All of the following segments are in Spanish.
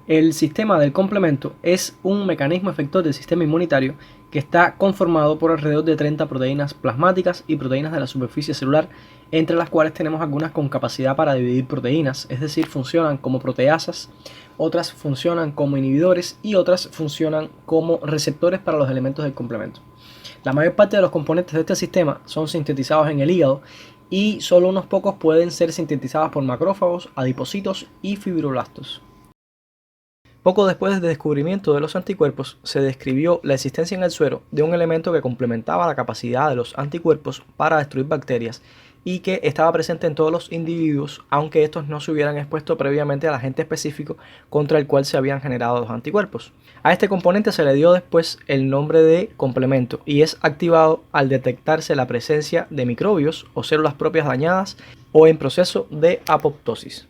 El sistema del complemento es un mecanismo efector del sistema inmunitario que está conformado por alrededor de 30 proteínas plasmáticas y proteínas de la superficie celular, entre las cuales tenemos algunas con capacidad para dividir proteínas, es decir, funcionan como proteasas, otras funcionan como inhibidores y otras funcionan como receptores para los elementos del complemento. La mayor parte de los componentes de este sistema son sintetizados en el hígado y solo unos pocos pueden ser sintetizados por macrófagos, adipocitos y fibroblastos. Poco después del descubrimiento de los anticuerpos, se describió la existencia en el suero de un elemento que complementaba la capacidad de los anticuerpos para destruir bacterias y que estaba presente en todos los individuos, aunque estos no se hubieran expuesto previamente al agente específico contra el cual se habían generado los anticuerpos. A este componente se le dio después el nombre de complemento y es activado al detectarse la presencia de microbios o células propias dañadas o en proceso de apoptosis.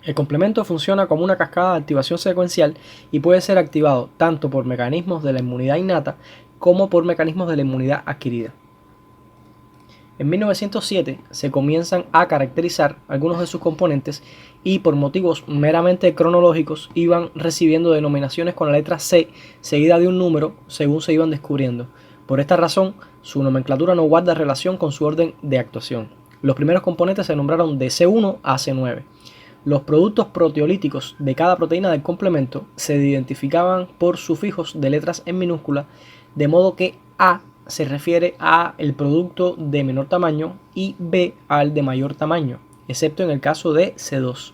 El complemento funciona como una cascada de activación secuencial y puede ser activado tanto por mecanismos de la inmunidad innata como por mecanismos de la inmunidad adquirida. En 1907 se comienzan a caracterizar algunos de sus componentes y por motivos meramente cronológicos iban recibiendo denominaciones con la letra C seguida de un número según se iban descubriendo. Por esta razón, su nomenclatura no guarda relación con su orden de actuación. Los primeros componentes se nombraron de C1 a C9. Los productos proteolíticos de cada proteína del complemento se identificaban por sufijos de letras en minúscula, de modo que A se refiere a el producto de menor tamaño y B al de mayor tamaño, excepto en el caso de C2.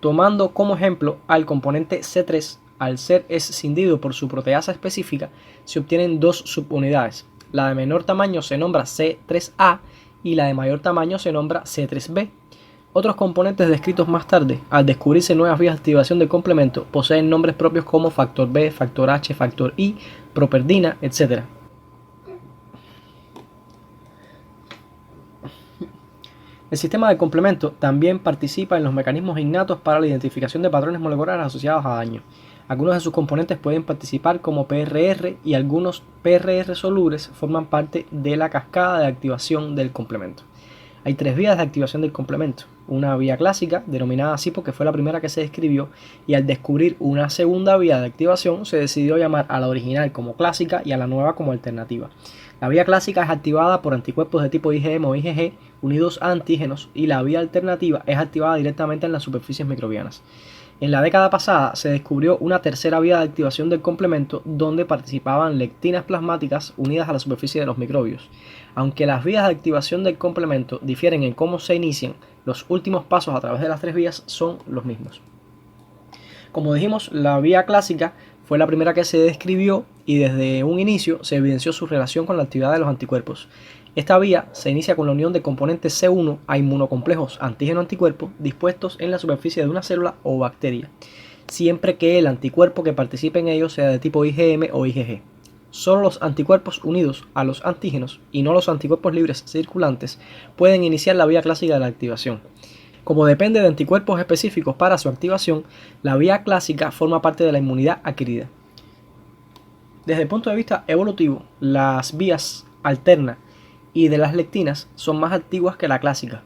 Tomando como ejemplo al componente C3, al ser escindido por su proteasa específica, se obtienen dos subunidades. La de menor tamaño se nombra C3A y la de mayor tamaño se nombra C3B. Otros componentes descritos más tarde, al descubrirse nuevas vías de activación del complemento, poseen nombres propios como factor B, factor H, factor I, properdina, etc. El sistema de complemento también participa en los mecanismos innatos para la identificación de patrones moleculares asociados a daño. Algunos de sus componentes pueden participar como PRR y algunos PRR solubles forman parte de la cascada de activación del complemento. Hay tres vías de activación del complemento. Una vía clásica, denominada así porque fue la primera que se describió, y al descubrir una segunda vía de activación se decidió llamar a la original como clásica y a la nueva como alternativa. La vía clásica es activada por anticuerpos de tipo IgM o IgG unidos a antígenos y la vía alternativa es activada directamente en las superficies microbianas. En la década pasada se descubrió una tercera vía de activación del complemento donde participaban lectinas plasmáticas unidas a la superficie de los microbios. Aunque las vías de activación del complemento difieren en cómo se inician, los últimos pasos a través de las tres vías son los mismos. Como dijimos, la vía clásica fue la primera que se describió y desde un inicio se evidenció su relación con la actividad de los anticuerpos. Esta vía se inicia con la unión de componentes C1 a inmunocomplejos antígeno-anticuerpo dispuestos en la superficie de una célula o bacteria, siempre que el anticuerpo que participe en ellos sea de tipo IgM o IgG. Solo los anticuerpos unidos a los antígenos y no los anticuerpos libres circulantes pueden iniciar la vía clásica de la activación. Como depende de anticuerpos específicos para su activación, la vía clásica forma parte de la inmunidad adquirida. Desde el punto de vista evolutivo, las vías alterna y de las lectinas son más antiguas que la clásica.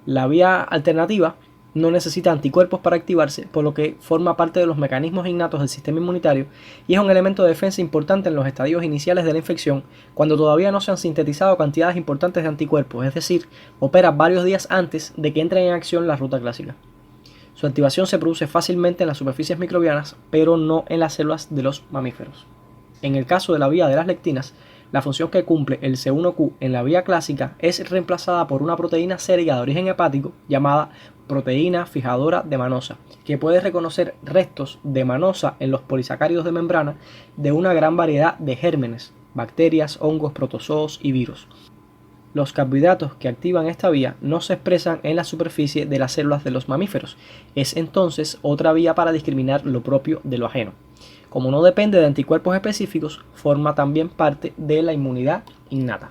La vía alternativa no necesita anticuerpos para activarse, por lo que forma parte de los mecanismos innatos del sistema inmunitario y es un elemento de defensa importante en los estadios iniciales de la infección cuando todavía no se han sintetizado cantidades importantes de anticuerpos, es decir, opera varios días antes de que entre en acción la ruta clásica. Su activación se produce fácilmente en las superficies microbianas, pero no en las células de los mamíferos. En el caso de la vía de las lectinas, la función que cumple el C1q en la vía clásica es reemplazada por una proteína sérica de origen hepático llamada proteína fijadora de manosa, que puede reconocer restos de manosa en los polisacáridos de membrana de una gran variedad de gérmenes, bacterias, hongos, protozoos y virus. Los carbohidratos que activan esta vía no se expresan en la superficie de las células de los mamíferos. Es entonces otra vía para discriminar lo propio de lo ajeno. Como no depende de anticuerpos específicos, forma también parte de la inmunidad innata.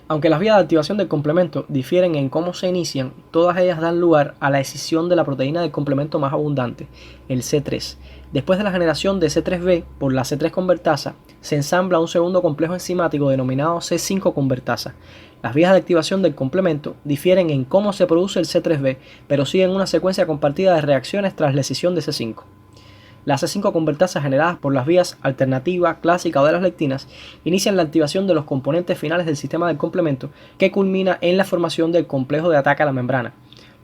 Aunque las vías de activación del complemento difieren en cómo se inician, todas ellas dan lugar a la escisión de la proteína del complemento más abundante, el C3. Después de la generación de C3b por la C3 convertasa, se ensambla un segundo complejo enzimático denominado C5 convertasa. Las vías de activación del complemento difieren en cómo se produce el C3b, pero siguen una secuencia compartida de reacciones tras la escisión de C5. Las C5 convertasas generadas por las vías alternativa, clásica o de las lectinas inician la activación de los componentes finales del sistema del complemento, que culmina en la formación del complejo de ataque a la membrana.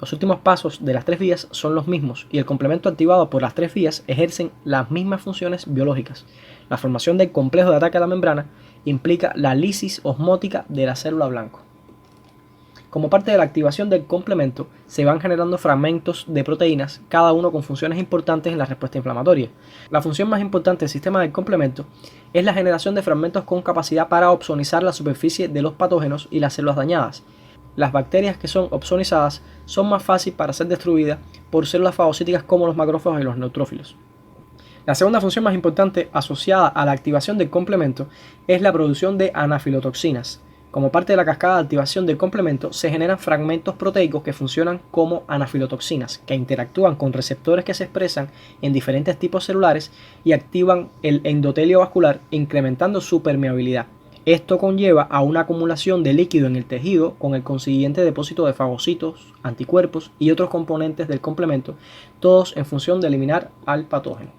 Los últimos pasos de las tres vías son los mismos y el complemento activado por las tres vías ejercen las mismas funciones biológicas. La formación del complejo de ataque a la membrana implica la lisis osmótica de la célula blanco. Como parte de la activación del complemento, se van generando fragmentos de proteínas, cada uno con funciones importantes en la respuesta inflamatoria. La función más importante del sistema del complemento es la generación de fragmentos con capacidad para opsonizar la superficie de los patógenos y las células dañadas. Las bacterias que son opsonizadas son más fáciles para ser destruidas por células fagocíticas como los macrófagos y los neutrófilos. La segunda función más importante asociada a la activación del complemento es la producción de anafilotoxinas. Como parte de la cascada de activación del complemento, se generan fragmentos proteicos que funcionan como anafilotoxinas, que interactúan con receptores que se expresan en diferentes tipos celulares y activan el endotelio vascular, incrementando su permeabilidad. Esto conlleva a una acumulación de líquido en el tejido con el consiguiente depósito de fagocitos, anticuerpos y otros componentes del complemento, todos en función de eliminar al patógeno.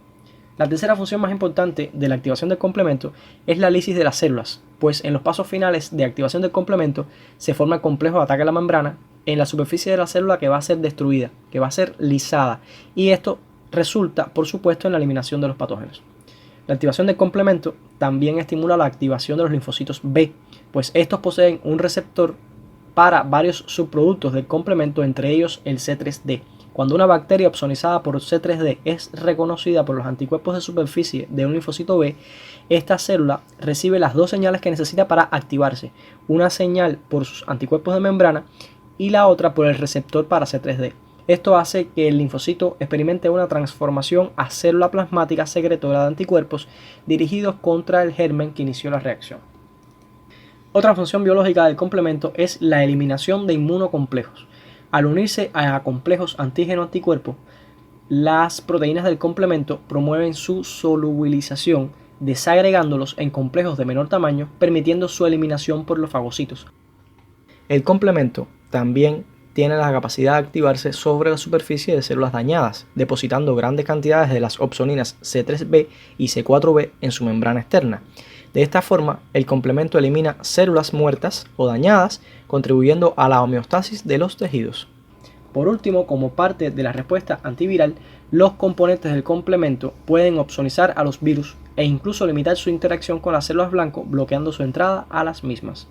La tercera función más importante de la activación del complemento es la lisis de las células, pues en los pasos finales de activación del complemento se forma el complejo de ataque a la membrana en la superficie de la célula que va a ser destruida, que va a ser lisada, y esto resulta, por supuesto, en la eliminación de los patógenos. La activación del complemento también estimula la activación de los linfocitos B, pues estos poseen un receptor para varios subproductos del complemento, entre ellos el C3d. Cuando una bacteria opsonizada por C3d es reconocida por los anticuerpos de superficie de un linfocito B, esta célula recibe las dos señales que necesita para activarse, una señal por sus anticuerpos de membrana y la otra por el receptor para C3d. Esto hace que el linfocito experimente una transformación a célula plasmática secretora de anticuerpos dirigidos contra el germen que inició la reacción. Otra función biológica del complemento es la eliminación de inmunocomplejos. Al unirse a complejos antígeno-anticuerpo, las proteínas del complemento promueven su solubilización, desagregándolos en complejos de menor tamaño, permitiendo su eliminación por los fagocitos. El complemento también tiene la capacidad de activarse sobre la superficie de células dañadas, depositando grandes cantidades de las opsoninas C3b y C4b en su membrana externa. De esta forma, el complemento elimina células muertas o dañadas, contribuyendo a la homeostasis de los tejidos. Por último, como parte de la respuesta antiviral, los componentes del complemento pueden opsonizar a los virus e incluso limitar su interacción con las células blanco, bloqueando su entrada a las mismas.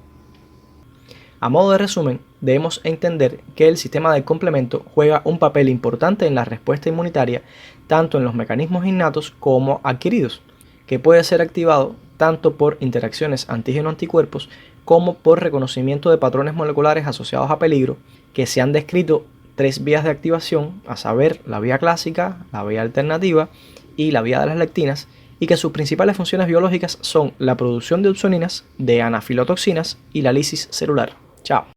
A modo de resumen, debemos entender que el sistema del complemento juega un papel importante en la respuesta inmunitaria, tanto en los mecanismos innatos como adquiridos, que puede ser activado tanto por interacciones antígeno-anticuerpos como por reconocimiento de patrones moleculares asociados a peligro, que se han descrito tres vías de activación, a saber, la vía clásica, la vía alternativa y la vía de las lectinas, y que sus principales funciones biológicas son la producción de opsoninas, de anafilotoxinas y la lisis celular. Chao.